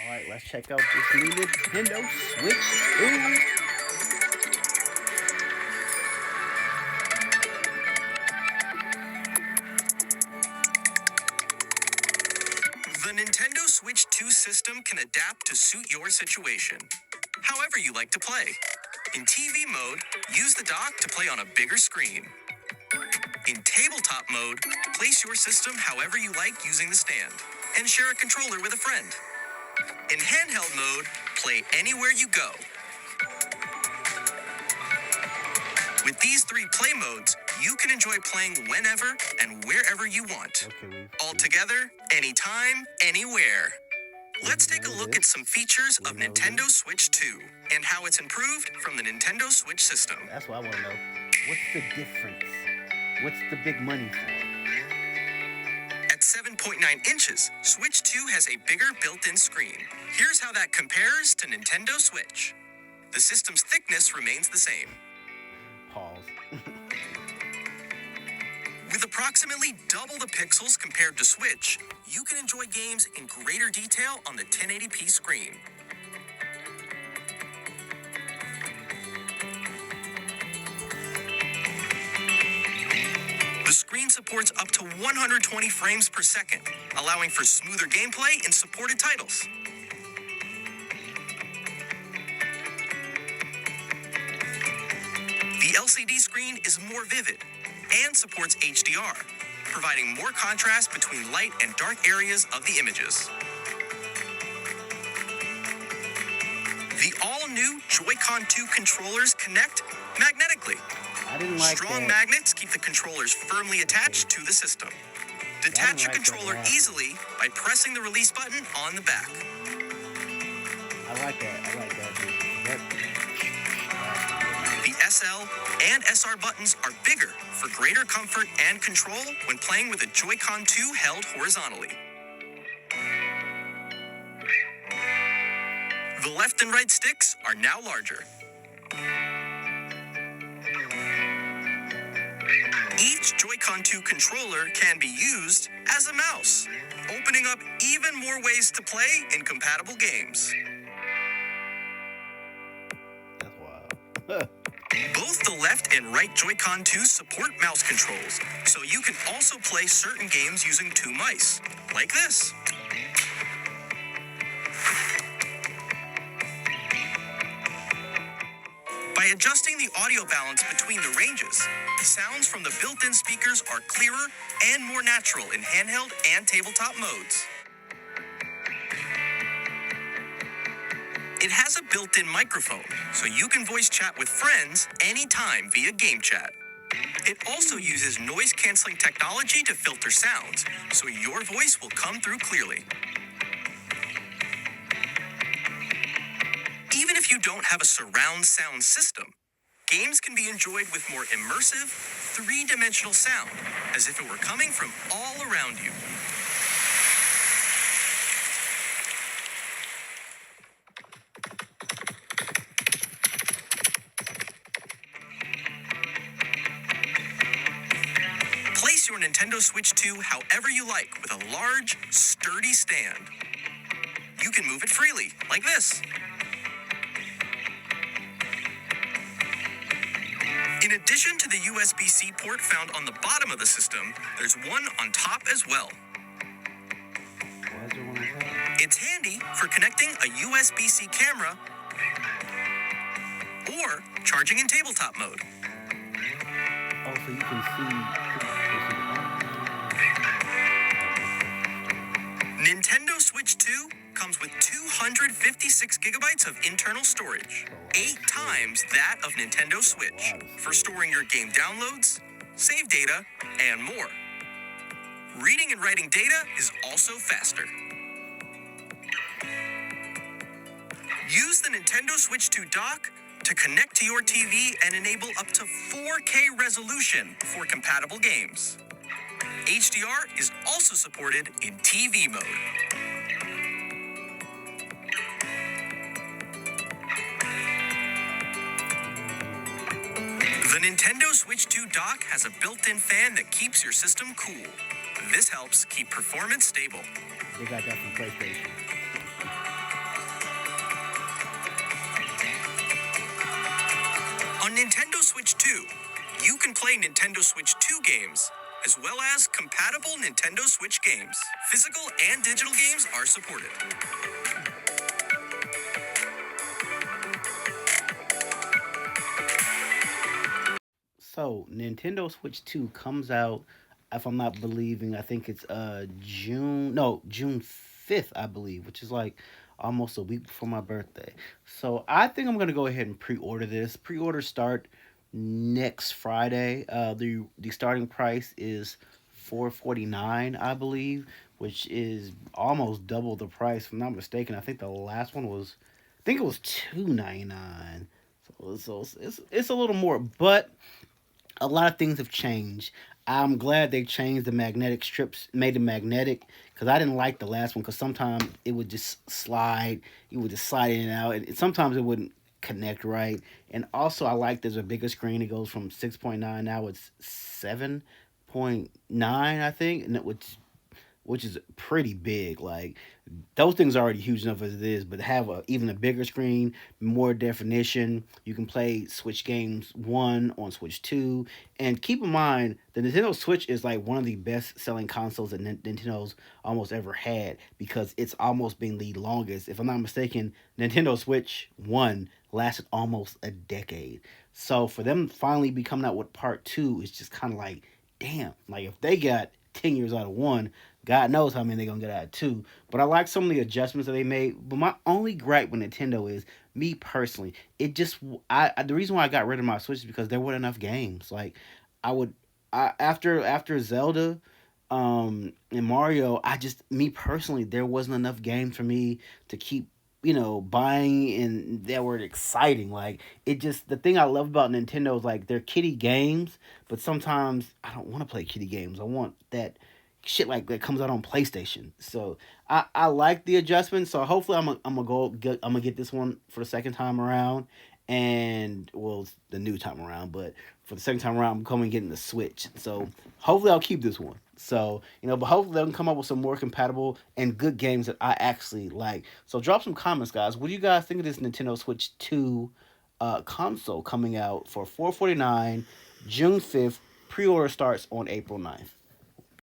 Alright, let's check out this new Nintendo Switch 2. The Nintendo Switch 2 system can adapt to suit your situation, however you like to play. In TV mode, use the dock to play on a bigger screen. In tabletop mode, place your system however you like using the stand, and share a controller with a friend. In handheld mode, play anywhere you go. With these three play modes, you can enjoy playing whenever and wherever you want. All together, anytime, anywhere. Let's take a look at some features of Nintendo Switch 2 and how it's improved from the Nintendo Switch system. That's what I want to know. What's the difference? What's the big money for? At 7.9 inches, Switch 2 has a bigger built-in screen. Here's how that compares to Nintendo Switch. The system's thickness remains the same. Pause. With approximately double the pixels compared to Switch, you can enjoy games in greater detail on the 1080p screen. The screen supports up to 120 frames per second, allowing for smoother gameplay in supported titles. The LCD screen is more vivid and supports HDR, providing more contrast between light and dark areas of the images. The all-new Joy-Con 2 controllers connect magnetically. I didn't like Strong that. magnets keep the controllers firmly attached to the system. Detach your controller easily by pressing the release button on the back. I like that. The SL and SR buttons are bigger for greater comfort and control when playing with a Joy-Con 2 held horizontally. The left and right sticks are now larger. Each Joy-Con 2 controller can be used as a mouse, opening up even more ways to play in compatible games. That's wild. Both the left and right Joy-Con 2 support mouse controls, so you can also play certain games using two mice, like this. By adjusting the audio balance between the ranges, sounds from the built-in speakers are clearer and more natural in handheld and tabletop modes. It has a built-in microphone, so you can voice chat with friends anytime via game chat. It also uses noise-canceling technology to filter sounds, so your voice will come through clearly. Even if you don't have a surround sound system, games can be enjoyed with more immersive, three-dimensional sound, as if it were coming from all around you. Place your Nintendo Switch 2 however you like with a large, sturdy stand. You can move it freely, like this. In addition to the USB-C port found on the bottom of the system, there's one on top as well. Why is there one on top? It's handy for connecting a USB-C camera or charging in tabletop mode. Oh, so you can see. Nintendo Switch 2 comes with 256 gigabytes of internal storage, 8 times that of Nintendo Switch, for storing your game downloads, save data, and more. Reading and writing data is also faster. Use the Nintendo Switch 2 dock to connect to your TV and enable up to 4K resolution for compatible games. HDR is also supported in TV mode. The Nintendo Switch 2 dock has a built-in fan that keeps your system cool. This helps keep performance stable. They got that from PlayStation. Nintendo Switch 2. You can play Nintendo Switch 2 games, as well as compatible Nintendo Switch games. Physical and digital games are supported. So Nintendo Switch 2 comes out, if I'm not believing, I think it's June 5th, I believe, which is like almost a week before my birthday. So I think I'm gonna go ahead and pre-order this. Pre-order start next Friday. The starting price is 449, I believe, which is almost double the price. If I'm not mistaken, I think the last one was, I think it was 299. So it's a little more, but a lot of things have changed. I'm glad they changed the magnetic strips, made it magnetic, because I didn't like the last one. Because sometimes it would just slide, you would just slide in and out, and sometimes it wouldn't connect right. And also, I like there's a bigger screen. It goes from 6.9, now it's 7.9, I think, and which is pretty big. Like those things are already huge enough as it is, but have even a bigger screen, more definition. You can play Switch games one on Switch two, and keep in mind the Nintendo Switch is like one of the best selling consoles that Nintendo's almost ever had because it's almost been the longest. If I'm not mistaken, Nintendo Switch one lasted almost a decade. So for them finally be coming out with part two, it's just kind of like, damn, like if they got 10 years out of one, God knows how many they're gonna get out of two. But I like some of the adjustments that they made. But my only gripe with Nintendo is me personally. It just the reason why I got rid of my Switch is because there weren't enough games. Like I would after Zelda, and Mario, I just me personally there wasn't enough games for me to keep buying and that were exciting. Like it just the thing I love about Nintendo is like they're kiddie games, but sometimes I don't want to play kiddie games. I want that shit like that comes out on PlayStation. So I like the adjustment. So hopefully I'm gonna get this one for the second time around, and well it's the new time around, but for the second time around I'm coming getting the Switch. So hopefully I'll keep this one. So but hopefully they can come up with some more compatible and good games that I actually like. So drop some comments, guys. What do you guys think of this Nintendo Switch 2 console coming out for 449 June 5th? Pre-order starts on April 9th.